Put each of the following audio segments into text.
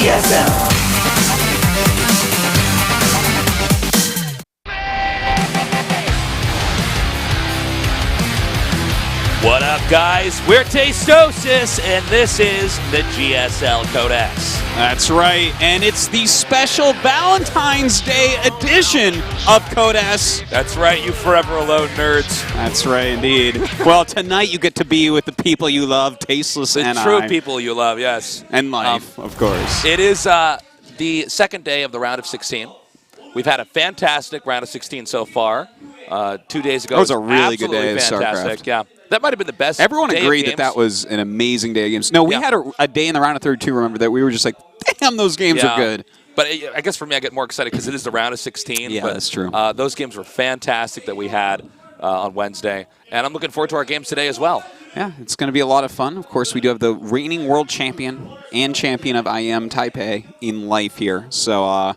GSL. What up, guys? We're Tastosis, and this is the GSL Code S. That's right, and it's the special Valentine's Day edition of Code S. That's right, you forever alone nerds. That's right, indeed. Well, tonight you get to be with the people you love, Tasteless the and true I. people you love, yes. And life, of course. It is the second day of the round of 16. We've had a fantastic round of 16 so far. 2 days ago, That was a really good day of fantastic. StarCraft. Yeah, that might have been the best. Everyone day agreed of that that was an amazing day of games. No, we had a day in the round of 32, remember, that we were just like, damn, those games are good. But I guess for me, I get more excited because it is the round of 16. Yeah, but, that's true. Those games were fantastic that we had on Wednesday. And I'm looking forward to our games today as well. Yeah, it's going to be a lot of fun. Of course, we do have the reigning world champion and champion of IM Taipei in life here. So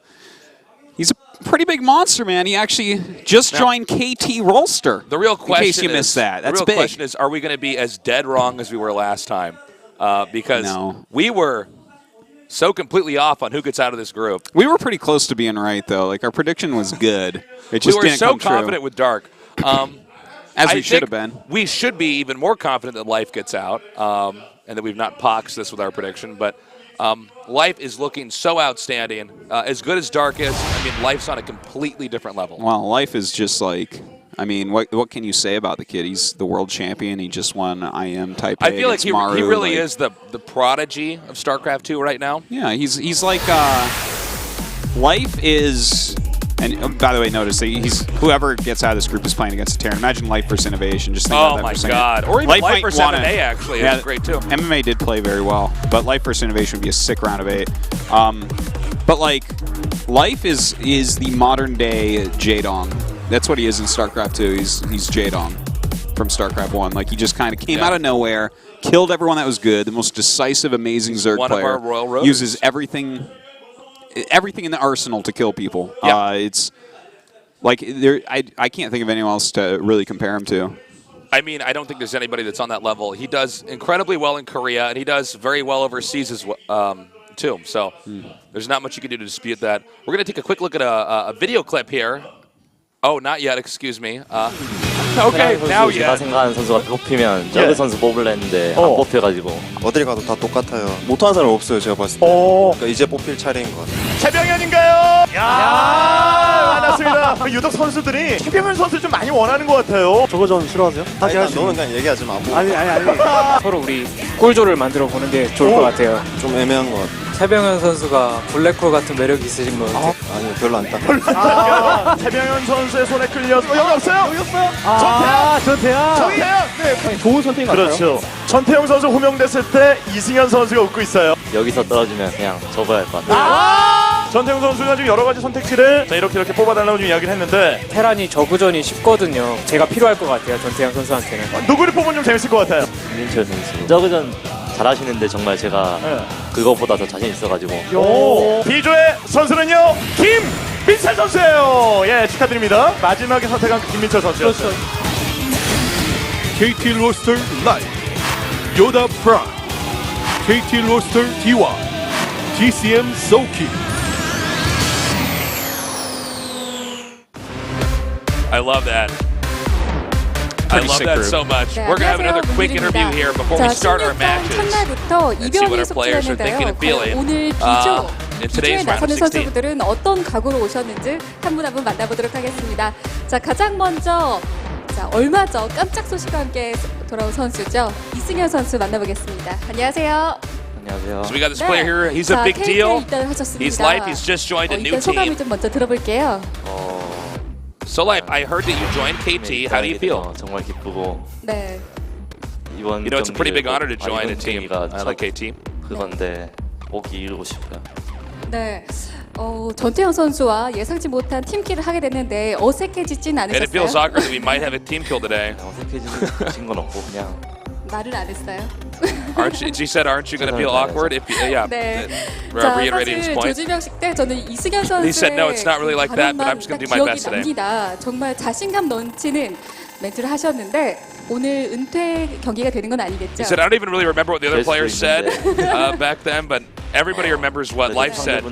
he's a pretty big monster, man. He actually just joined KT Rolster. The real question in case you missed that. That's the real big. question is, are we going to be as dead wrong as we were last time? Because we were so completely off on who gets out of this group. We were pretty close to being right, though. Like, our prediction was good. It just we were didn't so come confident true. with Dark. As we should have been. We should be even more confident that Life gets out, and that we've not poxed this with our prediction. But Life is looking so outstanding. As good as Dark is, I mean, Life's on a completely different level. Well, Life is just like, I mean, what can you say about the kid? He's the world champion. He just won IM Taipei. I feel like he Maru. really is the prodigy of StarCraft II right now. Yeah, he's like, Life is... And by the way, notice that whoever gets out of this group is playing against a Terran. Imagine Life versus Innovation. Just think about that for a second. Oh my God! Or even Life versus MMA actually. Yeah, it's great too. MMA did play very well, but Life versus Innovation would be a sick round of 8. But like, Life is the modern day Jaedong. That's what he is in StarCraft 2. He's Jaedong from StarCraft 1. Like, he just kind of came out of nowhere, killed everyone that was good. The most decisive, amazing Zerg one player. Of our Royal Roads. Uses everything in the arsenal to kill people. Yeah. It's like I can't think of anyone else to really compare him to. I mean, I don't think there's anybody that's on that level. He does incredibly well in Korea, and he does very well overseas as well, too. So there's not much you can do to dispute that. We're going to take a quick look at a video clip here. Oh, not yet. Excuse me. Okay, now 제가 yet. 생각하는 선수가 뽑히면 저그 선수 뽑으려 했는데 안 뽑혀가지고 어딜 가도 다 똑같아요. 못하는 사람 없어요, 제가 봤을 때. 그러니까 이제 뽑힐 차례인 것 같아요. 최병현인가요? 야, 맞았습니다. 유독 선수들이 최병현 선수 좀 많이 원하는 것 같아요. 저거 좀 싫어하세요? 아니, 너는 그냥 얘기하지 마. 아니. 서로 우리 꿀조를 만들어 보는 게 좋을 것 같아요. 좀 애매한 것 같아요. 최병현 선수가 블랙홀 같은 매력이 있으신 것 같아요. 아니요, 별로 안 딱. 최병현 선수의 손에 끌려서 여기 없어요? 여기 없어요? 전태양. 전태양. 네. 좋은 선택인 것 같아요. 그렇죠. 전태양 선수 호명됐을 때 이승현 선수가 웃고 있어요. 여기서 떨어지면 그냥 접어야 할 것 같아요. 전태양 선수가 지금 여러 가지 선택지를 이렇게 뽑아달라고 좀 이야기를 했는데 테란이 저구전이 쉽거든요. 제가 필요할 것 같아요. 전태양 선수한테는. 누구를 뽑으면 좀 재밌을 것 같아요. 김민철 선수 저그전 잘하시는데 정말 제가 그거보다 더 자신 있어가지고 B조의 선수는요 김민철 선수예요. 예, 축하드립니다. 마지막에 선택한 김민철 선수였어요. KT 로스터 라이브 요다 프라임 KT 로스터 D와 GCM 소키 I love that. I love that so much. 네, We're going to have another 안녕하세요, quick interview 문일입니다. here before 자, we start our 16강 matches. 첫날부터 and see what 이변이 our players are thinking 속출했는데요. and feeling. 오늘 in B조에 today's round of 나서는 16. 선수들은 어떤 각오로 오셨는지 한 분 한 분 만나보도록 하겠습니다. 자, 가장 먼저 얼마 전 깜짝 소식과 함께 돌아온 선수죠. 이승현 선수 만나보겠습니다. 안녕하세요. 안녕하세요. So we got this player here. He's a 자, big KT를 deal. 일단 하셨습니다. He's live. He's just joined a new 일단 소감을 team. 좀 먼저 들어볼게요. So live. I heard that you joined KT. How do you feel? 정말 기쁘고 네. 이번 You know, it's a pretty big honor to join a team 경기가 like KT. 그건데 꼭 이루고 싶어요. 네. 전태영 선수와 예상치 못한 팀킬을 하게 됐는데 어색해지진 And it feels 않으셨어요? awkward that we might have a team kill today. 어색해진 건 없고 그냥 말을 안 했어요. She said, aren't you going to feel awkward? If yeah. 네. 자, Reiterating his 사실 point. 조지명식 때 저는 이승현 He said, no, 선수의 it's not really like that, but I'm just going to do my 기억이 best today. 납니다. 정말 자신감 넘치는 멘트를 하셨는데 오늘 은퇴 경기가 되는 건 아니겠죠? He said, I don't even really remember what the other 될 수도 players said 있는데. back then, but everybody remembers what Life said.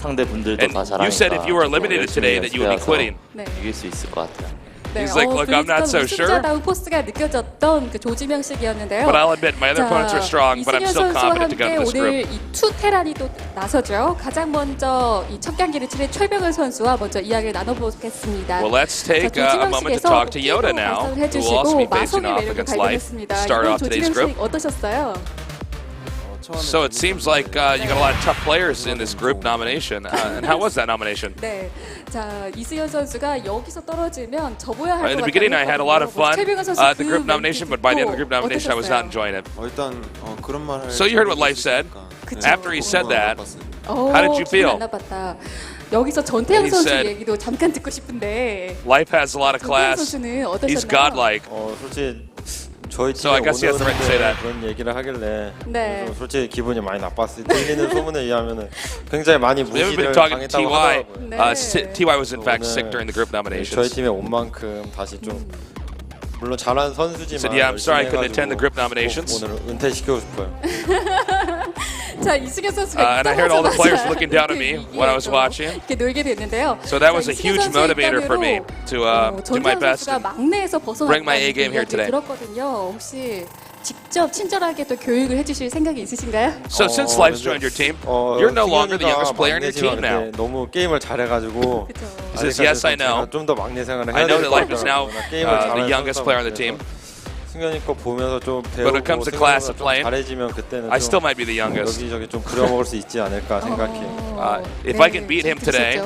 상대분들도 And 다 잘하니까. you said if you were eliminated today that you would be quitting. 네. 이길 수 있을 것 같아요. 네, He's like, look, I'm not so sure. 우승자다운 포스가 느껴졌던 그 조지명식이었는데요. But I'll admit, my other opponents are strong, but I'm 이승현 still 선수와 confident to go 함께 to this 오늘 group. 이 투 테란이 또 나서죠. 가장 먼저 이 첫 경기를 치른 최병을 선수와 먼저 이야기를 나눠보겠습니다. Well, let's take a moment to talk to YoDa now, who will also be facing off against Life. Start off today's group. 어떠셨어요? So it seems like you got a lot of tough players in this group nomination. And how was that nomination? 네, 자 이승현 선수가 여기서 떨어지면 접어야 할 것 같아요. In the beginning, I had a lot of fun at the group nomination, but by the end of the group nomination, I was not enjoying it. 일단 그런 말 할 So you heard what Life said. After he said that, how did you feel? 여기서 전태양 He 선수 said- 얘기도 잠깐 듣고 싶은데 Life has a lot of 전태양 class. 선수는 He's 어떠셨나요? godlike. 솔직히 저희 So I 팀에 guess he has the right to say 오늘인데 that. 그런 얘기를 하길래 네. 좀 솔직히 기분이 많이 나빴어요. 들리는 소문에 의하면은 굉장히 많이 We haven't been 무시를 talking to 당했다고 TY. 하더라고요. TY was in fact 오늘 sick during the group 저희 nominations. 팀에 온 만큼 다시 좀 물론 잘하는 선수지만 Said, yeah, I'm sorry I couldn't 열심히 attend the group 해가지고 nominations. 오늘 은퇴시키고 싶어요. 자 이승현 선수가 And I heard all the players looking down at me 이기에 when I was 또 watching. 이렇게 놀게 됐는데요. So that was 자, a 이승현 huge 선수 motivator for me 입장으로, to do my 전태양 best. 선수가 막내에서 bring my 벗어났다는 A game here 이야기 today. 들었거든요. 혹시 직접 친절하게 또 교육을 해주실 생각이 있으신가요? So since Life's joined your team, you're no longer the youngest player in your team now. 너무 게임을 잘해가지고 그렇죠. He says, yes, I know. 좀더 막내 생활을 I 해야 know 될 that 것 Life is now 같더라고요. the youngest player on the team. 승현이 거 보면서 좀 But 배우고 when it comes to class of 좀 playing, 잘해지면 그때는 I still 좀 might be the youngest. 여기저기 좀 부려먹을 수 있지 않을까 생각해요. If I can beat him today,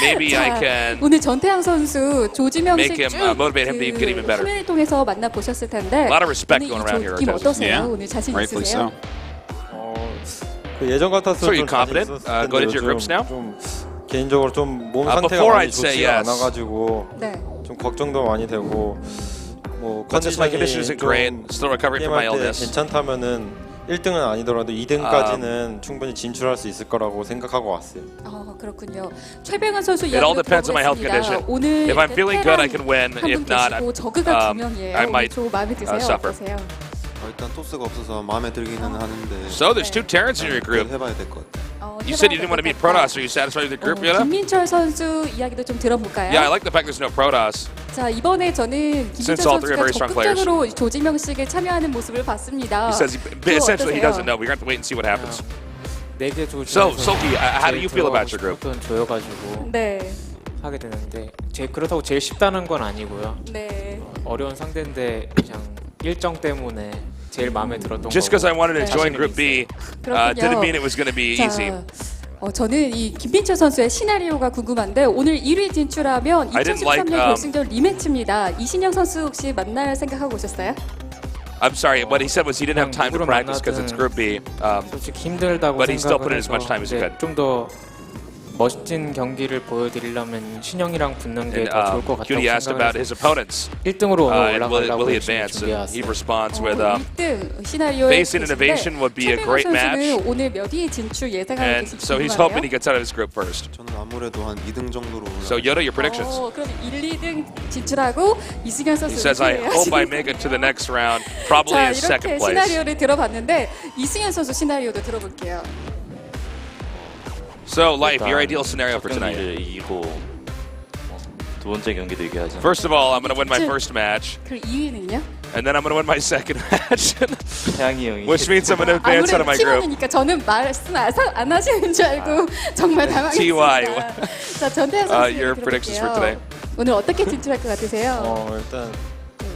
maybe I can 오늘 전태양 선수 조지명 make 씨 him, 쭉 motivate him to get even better. 화면을 통해서 만나 보셨을 텐데 A lot of respect 오늘 going 이 around here, 느낌 Artez. 어떠세요? Yeah. 오늘 자신 Rightfully 있으세요? so. 그 예전 So 같았으면 are you 좀 confident, 자신 있었을 going into 텐데 your groups now? 좀 개인적으로 좀 몸 상태가 before 많이 I'd say 좋지가 yes. 않아가지고 네. 좀 걱정도 많이 되고 뭐 But since my 컨디션이 condition isn't great, 좀 still recovering from my 게임할 때 illness. 괜찮다면은 1등은 아니더라도 2등까지는 충분히 진출할 수 있을 거라고 생각하고 왔어요. 그렇군요. 최병헌 선수 It all 이야기를 depends on my health 들어보겠습니다. condition. 오늘 If I'm feeling good, I can win. If 한분 not, 계시고 저그가 두 명이에요. I 오늘 might 좀 마음에 드세요? suffer. 어떠세요? 일단 토스가 없어서 마음에 들기는 하는데 So there's two Terrans in your group. 해봐야 될 것 같아요. You said you didn't want to meet Protoss. Are you satisfied with the group, YoDa? 김민철 선수 이야기도 좀 들어볼까요? Yeah, I like the fact there's no Protoss. 자 이번에 저는 김민철 Since all three are 선수가 very strong players. 적극적으로 조지명식에 참여하는 모습을 봤습니다. He says essentially he doesn't know. We're going to have to wait and see what happens. 네개 조 So, Soki, how do you feel about your group? 조여가지고 네, 하게 되는데 그렇다고 제일 쉽다는 건 아니고요. 네. 어려운 상대인데 그냥 일정 때문에 제일 마음에 들었던 Just because I 거고 wanted to join Group B didn't mean it was going to be easy. 저는 이 김민철 선수의 시나리오가 궁금한데 오늘 1위 진출하면 I didn't 2013년 like, 결승전 리매치입니다. 이신영 선수 혹시 만날 생각하고 오셨어요? I'm sorry, what he said was he didn't have time to 누구를 practice because it's Group B. 솔직히 힘들다고 but he still put 생각을 in as much time as he 해서 could. 좀 더 멋진 경기를 보여드리려면 신영이랑 붙는 게 And 더 좋을 것 같다고 Cutie asked about 생각을 his opponents. 1등으로 And 올라가려고 will he 열심히 advance? And he 준비해왔어요. responds with 1등 시나리오에 Facing Innovation would be a great match. 선수는 오늘 몇 위 진출 예상하고 and 계신지 so he's 궁금하네요. hoping he gets out of his group first. 저는 아무래도 한 2등 정도로 So YoDa, your predictions? 그럼 1, 2등 진출하고 이승현 선수 He says, I hope I make it to the next round, probably 자 in second 이렇게 place. 시나리오를 들어봤는데 이승현 선수 시나리오도 들어볼게요. So, Life, your ideal scenario for tonight. 경기를 이기고 두 번째 경기도 이겨야죠. First of all, I'm going to win my first match, 그 2위는요? and then I'm going to win my second match, 태양이 형이 which means I'm going to advance out of 아무래도 my group. 팀원이니까 저는 말씀 안 하시는 줄 알고 정말 당황했습니다. TY. 자 전태현 선수 your predictions for today. 오늘 어떻게 진출할 것 같으세요? 일단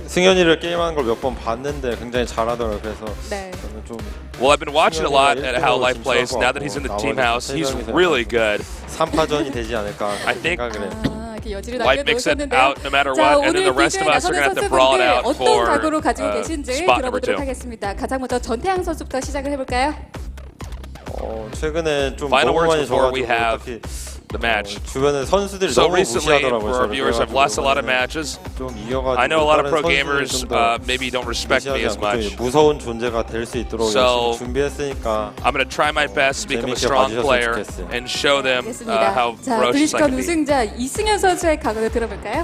승현이를 게임하는 걸 몇 번 봤는데 굉장히 잘하더라고요. 그래서 네. 저는 좀 Well, I've been watching a lot at how Life plays. Now that he's in the team house, he's really good. 3파전이 되지 않을까 I think 생각을 해요. 이렇게 여지를 Life makes it 남겨놓으셨는데요. out no matter 자 what, and then 오늘 the rest of 비교에 us are 나서는 going to have to brawl it 선수분들 out 어떤 for 각오를 가지고 계신지 spot number 들어보도록 2. 하겠습니다. 가장 먼저 전태양 선수부터 시작을 해볼까요? 최근에 좀 Final 너무 words 많이 before we 져가지고 have 특히 the match. 주변에 선수들이 So 너무 recently, 무시하더라고요. for our 저를. viewers, I've lost a lot of 그래가지고 matches. 좀 이어가지고 I know a lot of 다른 pro 선수들이 gamers 좀 더 maybe don't respect me as 무시하지 않고 much. 좀 무서운 존재가 될 수 있도록 So, 열심히 준비했으니까 I'm going to try my best to become a 재밌게 strong 봐주셨으면 player 좋겠어요. and show them 알겠습니다. how 자 ferocious I 블리즈컨 can be. 우승자 이승현 선수의 각오를 들어볼까요?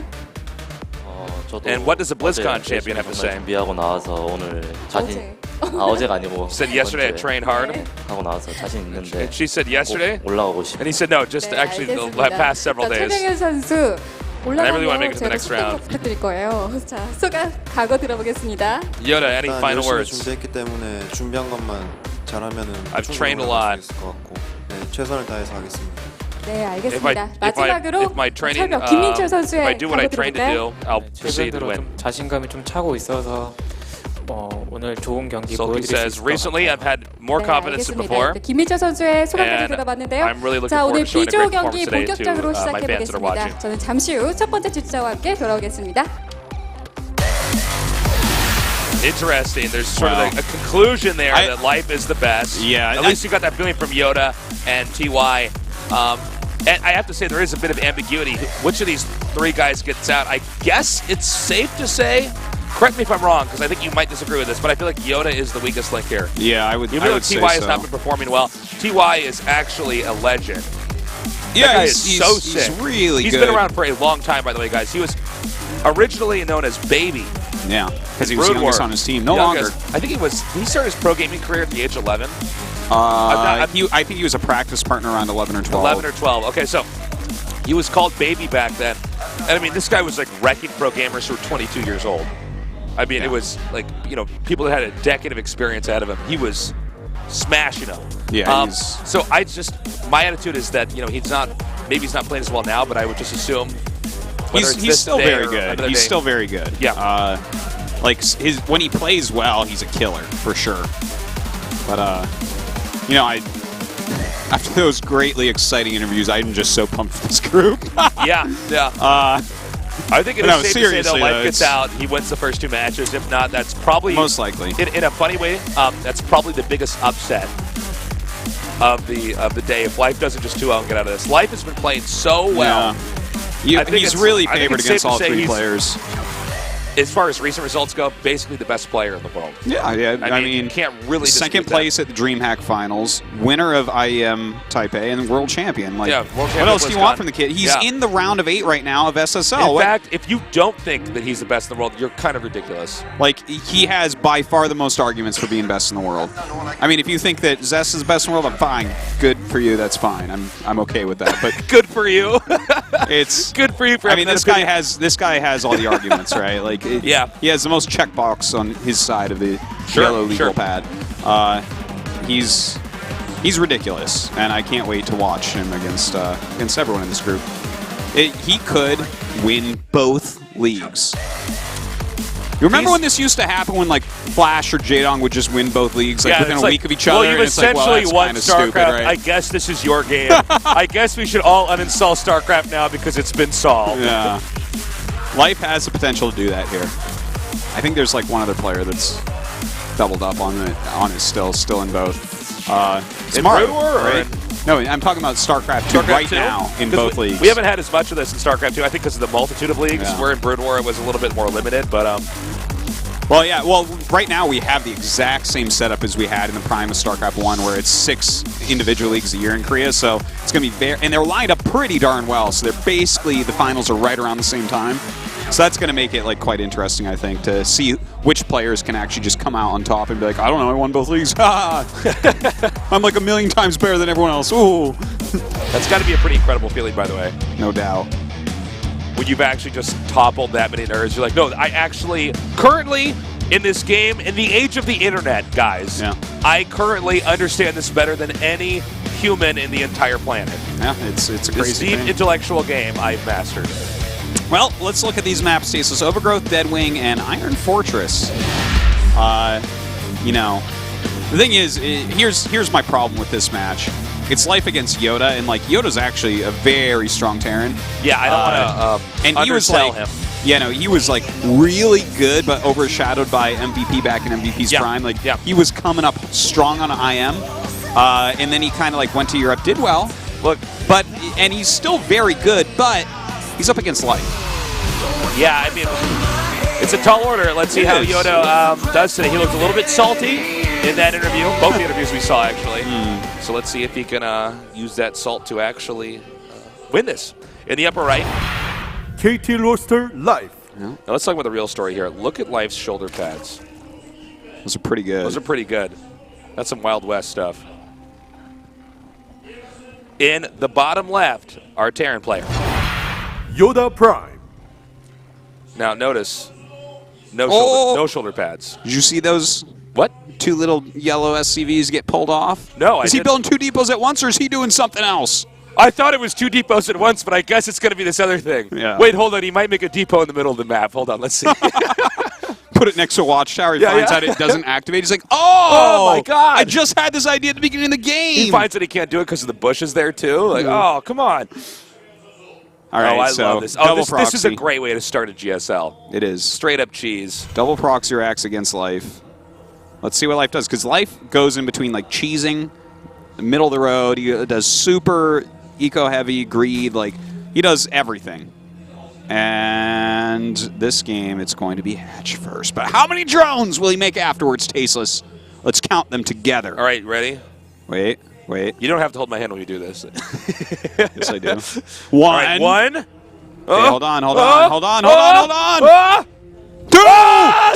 저도 And what does the BlizzCon 어제 champion have to say? 준비하고 나와서 오늘 자신 어제가 아니고 Said yesterday I trained hard. 하고 나와서 자신 있는데 And she said yesterday. 꼭 올라가고 싶어. And he said no, just actually the past several days. 최병현 선수 I really wanna make 올라가면 it to the 제가 next round. 부탁드릴 거예요. 자, 소감 각오 들어보겠습니다. YoDa, any 일단 final 열심히 words? 준비했기 때문에 준비한 것만 잘하면은 I've 충분히 trained a 올라갈 lot. 수 있을 것 같고 네, 최선을 다해서 하겠습니다. 네, 알겠습니다. if 마지막으로 my training, 철벽 김민철 if 선수의 I do what I 각오 trained to 들어볼까요? do, I'll proceed to 최근으로 win. 좀 자신감이 좀 차고 있어서 오늘 좋은 경기 Sulky 보여드릴 수 says, 있을 것 recently 같아요. I've had more confidence than before. 네, 김민철 선수의 소감까지 And 들어봤는데요. I'm really looking 자, forward 오늘 to showing a B조 great 경기 performance today to 본격적으로 my 시작해 fans that are watching. 보겠습니다. 저는 잠시 후 첫 번째 주자와 함께 돌아오겠습니다. Interesting. There's sort of a conclusion there that life is the best. Yeah, At least you got that feeling from YoDa and TY. And I have to say there is a bit of ambiguity. Which of these three guys gets out? I guess it's safe to say. Correct me if I'm wrong, because I think you might disagree with this, but I feel like YoDa is the weakest link here. Yeah, I would. Even though say TY has so. not been performing well, TY is actually a legend. Yeah, That guy he's, is so he's sick. really He's good. been around for a long time, by the way, guys. He was originally known as Baby. Yeah, because he was Brood youngest War. on his team. No Youngest. longer. I think did he start his pro gaming career at the age of 11? I think he was a practice partner around 11 or 12. 11 or 12. Okay, so he was called Baby back then. And I mean, this guy was like wrecking pro gamers who were 22 years old. I mean, it was like, people that had a decade of experience ahead of him. He was smashing them. Yeah, so my attitude is that, maybe he's not playing as well now, but I would just assume he's still very good. He's still very good. Yeah. When he plays well, he's a killer for sure. But after those greatly exciting interviews, I'm just so pumped for this group. Yeah. I think it is safe to say that Life gets it's- out. He wins the first two matches. If not, that's probably Most likely. in a funny way. That's probably the biggest upset of the day. If Life doesn't just 2-0 and get out of this, Life has been playing so well. Yeah. I think He's it's- really I think favored it's safe against to all say three he's- players. As far as recent results go, basically the best player in the world. Yeah. I mean, you can't really second dispute place at the DreamHack Finals, winner of IEM Taipei, and world champion. Like, Yeah, world what champion else do you BlizzCon. want from the kid? He's Yeah. in the round of 8 right now of SSL. In What- fact, if you don't think that he's the best in the world, you're kind of ridiculous. Like, he has by far the most arguments for being best in the world. I mean, if you think that Zest is the best in the world, I'm fine. Good for you, that's fine. I'm okay with that. But Good for you. it's Good for you. For I mean, having this that guy opinion. has all the arguments, right? Like, Yeah. he has the most checkbox on his side of the Sure, yellow legal sure. pad. He's ridiculous, and I can't wait to watch him against everyone in this group. He could win both leagues. You remember when this used to happen when like Flash or Jaedong would just win both leagues like within it's a week of each other? Well, you've and it's like, well, essentially that's won kinda StarCraft. stupid, right? I guess this is your game. I guess we should all uninstall StarCraft now because it's been solved. Yeah. Life has the potential to do that here. I think there's like one other player that's doubled up on it still in both. In Mario, Brood War or right? in- No, I'm talking about StarCraft 2 right 2? now in 'Cause both leagues. We haven't had as much of this in StarCraft 2, I think because of the multitude of leagues. Yeah. Where in Brood War it was a little bit more limited, but Well, yeah. Well, right now we have the exact same setup as we had in the prime of StarCraft 1, where it's 6 individual leagues a year in Korea. So it's going to be very, and they're lined up pretty darn well. So they're basically the finals are right around the same time. So that's going to make it like quite interesting, I think, to see which players can actually just come out on top and be like, I don't know, I won both leagues. I'm like a million times better than everyone else. Ooh. that's got to be a pretty incredible feeling, by the way. No doubt. When you've actually just toppled that many nerds, you're like, no, I actually currently in this game, in the age of the internet, guys, Yeah. I currently understand this better than any human in the entire planet. Yeah, it's a This crazy deep thing. intellectual game I've mastered. Well, let's look at these maps. Stasis Overgrowth, Deadwing, and Iron Fortress. The thing is, here's my problem with this match. It's Life against YoDa, and like YoDa's actually a very strong Terran. Yeah, I don't want to And he was undersell like, him. he was like really good, but overshadowed by MVP back in MVP's prime. Like he was coming up strong on IM, and then he kind of like went to Europe, did well. Look, and he's still very good, but he's up against Life. Yeah, I mean, it's a tall order. Let's see It how is. YoDa does today. He looked a little bit salty in that interview. Both the interviews we saw, actually. So let's see if he can use that salt to actually win this. In the upper right, KT 로스터 라이프 Now let's talk about the real story here. Look at Life's shoulder pads. Those are pretty good. Those are pretty good. That's some Wild West stuff. In the bottom left, our Terran player. YoDa Prime. Now notice, no shoulder pads. Did you see those? What? 2 little yellow SCVs get pulled off? No, Is he building 2 depots at once, or is he doing something else? I thought it was 2 depots at once, but I guess it's going to be this other thing. Yeah. Wait, hold on. He might make a depot in the middle of the map. Hold on. Let's see. Put it next to a watchtower. He Yeah, finds yeah. out it doesn't activate. He's like, oh my God. I just had this idea at the beginning of the game. He finds that he can't do it because of the bushes there, too. Like, oh, come on. All right, I so love this. double This is a proxy. great way to start a GSL. It is. Straight up cheese. Double proxy racks against Life. Let's see what Life does, because Life goes in between like cheesing, the middle of the road. He does super eco-heavy, greed. Like, he does everything. And this game, it's going to be Hatch first. But how many drones will he make afterwards, Tasteless? Let's count them together. All right, ready? Wait. You don't have to hold my hand when you do this. Yes, I do. All right, 1. Okay, hold on.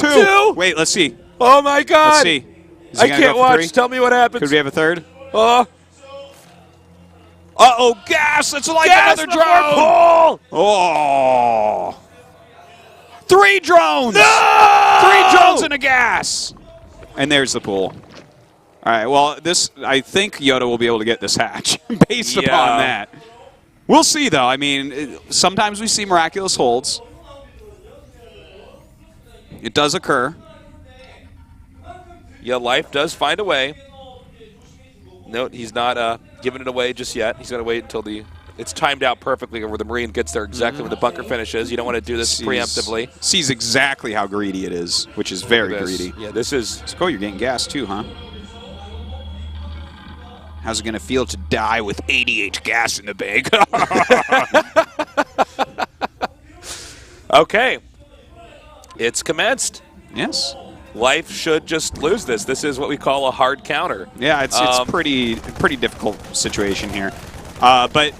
Two. Wait, let's see. Oh, my God. Let's see. Is he I gonna can't go for watch. 3? Tell me what happens. Could we have a third? Uh-oh, Gas! It's like gas another before drone! pull! Oh! 3 drones! No! 3 drones and a gas! And there's the pool. All right, well, I think YoDa will be able to get this hatch based upon that. We'll see, though. I mean, sometimes we see miraculous holds. It does occur. Yeah, Life does find a way. Note, he's not giving it away just yet. He's going to wait until it's timed out perfectly where the Marine gets there exactly when the bunker finishes. You don't want to do this preemptively. Sees exactly how greedy it is, which is very greedy. Yeah, this is... So, cool, you're getting gas, too, huh? How's it going to feel to die with 88 gas in the bag? Okay. It's commenced. Yes. Life should just lose this. This is what we call a hard counter. Yeah, it's pretty difficult situation here. But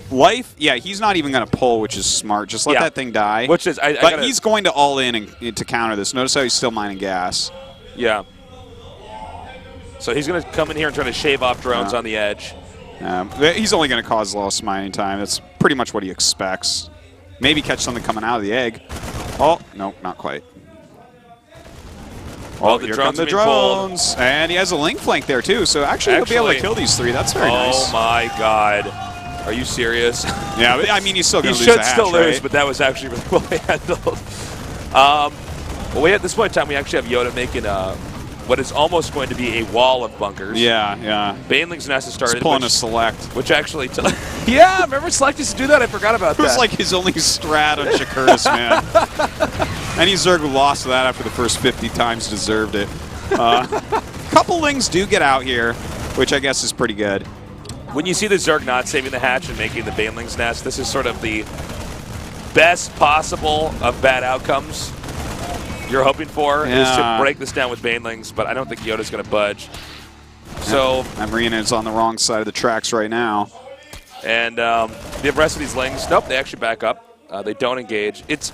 Life, yeah, he's not even going to pull, which is smart. Just let that thing die. Which is, but he's going to all in to counter this. Notice how he's still mining gas. Yeah. So he's going to come in here and try to shave off drones on the edge. He's only going to cause lost mining time. That's pretty much what he expects. Maybe catch something coming out of the egg. Oh, no, not quite. Well, Here come the drones. And he has a link flank there, too. So actually, he'll be able to kill these 3. That's very nice. Oh, my God. Are you serious? Yeah, but, I mean, he's still going to lose He should the hatch, still lose, right? but that was actually really well handled. Well, at this point in time, we actually have YoDa making what is almost going to be a wall of bunkers. Yeah. Baneling's Nest has started. He's pulling a select. Which actually... yeah, remember Select used to do that? I forgot about that. It was like his only strat on Shakuras, man. Any Zerg who lost that after the first 50 times deserved it. Couple Lings do get out here, which I guess is pretty good. When you see the Zerg not saving the hatch and making the Baneling's Nest, this is sort of the best possible of bad outcomes you're hoping for, is to break this down with Banelings, but I don't think YoDa's going to budge. So Marina is on the wrong side of the tracks right now. And the rest of these Lings, nope, they actually back up. They don't engage. It's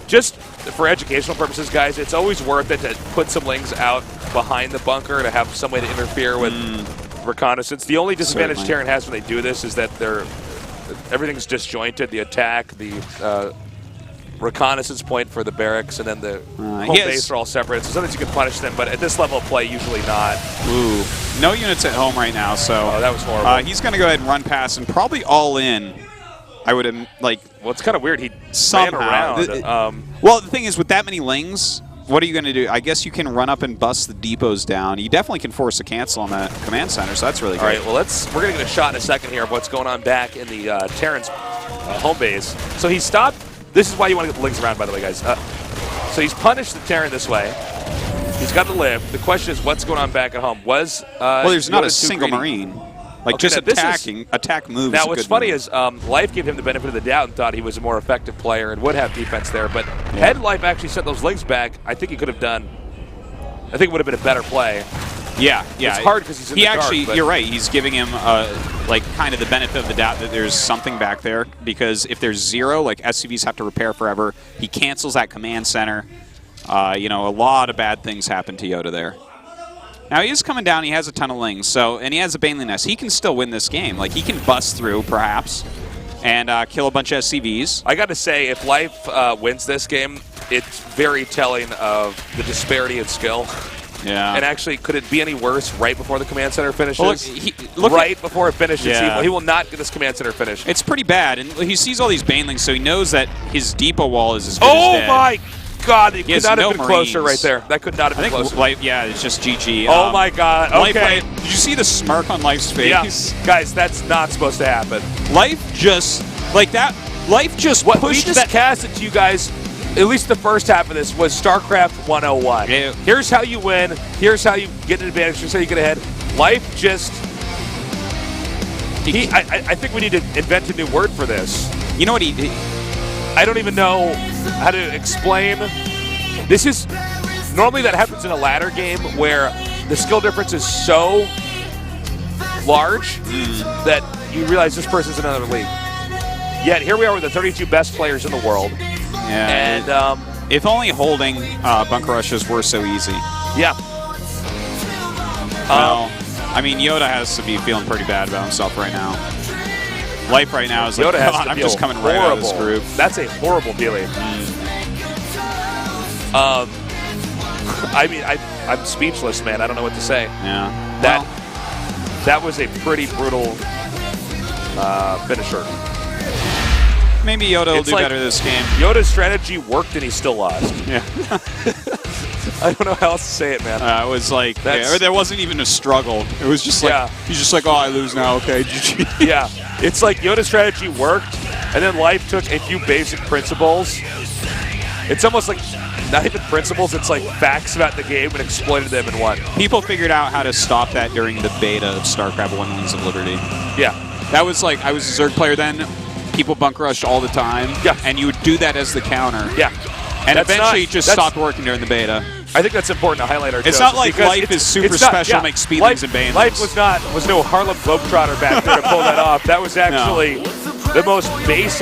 just for educational purposes, guys, it's always worth it to put some Lings out behind the bunker to have some way to interfere with reconnaissance. The only disadvantage Terran has when they do this is that everything's disjointed. The attack, the reconnaissance point for the barracks, and then the home base are all separate. So sometimes you can punish them, but at this level of play, usually not. Ooh. No units at home right now, so... Oh, that was horrible. He's going to go ahead and run past and probably all in. I would have, like... Well, it's kind of weird. He somehow ran around. Well, the thing is, with that many Lings, what are you going to do? I guess you can run up and bust the depots down. You definitely can force a cancel on that command center, so that's really great. All right, well, we're going to get a shot in a second here of what's going on back in the Terran's home base. So he stopped. This is why you want to get the Lings around, by the way, guys. So he's punished the Terran this way. He's got to live. The question is, what's going on back at home? Well, there's not a single Marine. Like, just attack moves. Now, what's funny is Life gave him the benefit of the doubt and thought he was a more effective player and would have defense there. But had Life actually sent those Lings back, I think he could have done. I think it would have been a better play. Yeah. It's hard because he's in he the dark, actually, but- you're right. He's giving him like kind of the benefit of the doubt that there's something back there, because if there's 0, like SCVs have to repair forever. He cancels that command center. You know, a lot of bad things happen to YoDa there. Now he is coming down. He has a ton of lings, and he has a Baneling Nest. He can still win this game. Like, he can bust through perhaps and kill a bunch of SCVs. I got to say, if Life wins this game, it's very telling of the disparity in skill. Yeah. And actually, could it be any worse right before the command center finishes? Well, look, before it finishes, Yeah. he will not get this command center finished. It's pretty bad, and he sees all these Banelings, so he knows that his depot wall is as good as Oh dead. my God! It He has could not no have been closer Marines. right there. That could not have I been think closer. Life, yeah, it's just GG. Oh my God! Okay, Did you see the smirk on Life's face? yeah, guys, that's not supposed to happen. Life just like that. Life just What we pushed just that. casted to you guys, at least the first half of this, was StarCraft 101. Yeah. Here's how you win. Here's how you get an advantage. Here's how you get ahead. Life just. I think we need to invent a new word for this. You know what he? I don't even know how to explain. This is normally that happens in a ladder game where the skill difference is so large that you realize this person's in another league. Yet here we are with the 32 best players in the world. Yeah. And if only holding bunker rushes were so easy. yeah. Well, I mean, YoDa has to be feeling pretty bad about himself right now. Life right now is like, YoDa has God, to I'm feel just coming right out of this horrible. group. That's a horrible feeling. I mean, I'm speechless, man. I don't know what to say. Yeah. That was a pretty brutal finisher. Maybe YoDa will It's do like- better this game. YoDa's strategy worked and he still lost. Yeah. I don't know how else to say it, man. It was like, That's- or there wasn't even a struggle. It was just like, Yeah. he's just like, oh, I lose now. Okay, GG. Yeah, it's like YoDa's strategy worked, and then Life took a few basic principles. It's almost like not even principles, it's like facts about the game and exploited them and won. People figured out how to stop that during the beta of StarCraft 1 Wings of Liberty. Yeah. That was like, I was a Zerg player then. People bunker rushed all the time. Yeah. And you would do that as the counter. Yeah. And That's eventually not- it just that's- stopped working during the beta. I think that's important to highlight our It's jokes, not like because Life it's- is super it's not- special, yeah. makes speedlings and banelings. Life was no Harlem Globetrotter back there to pull that off. That was actually the most basic.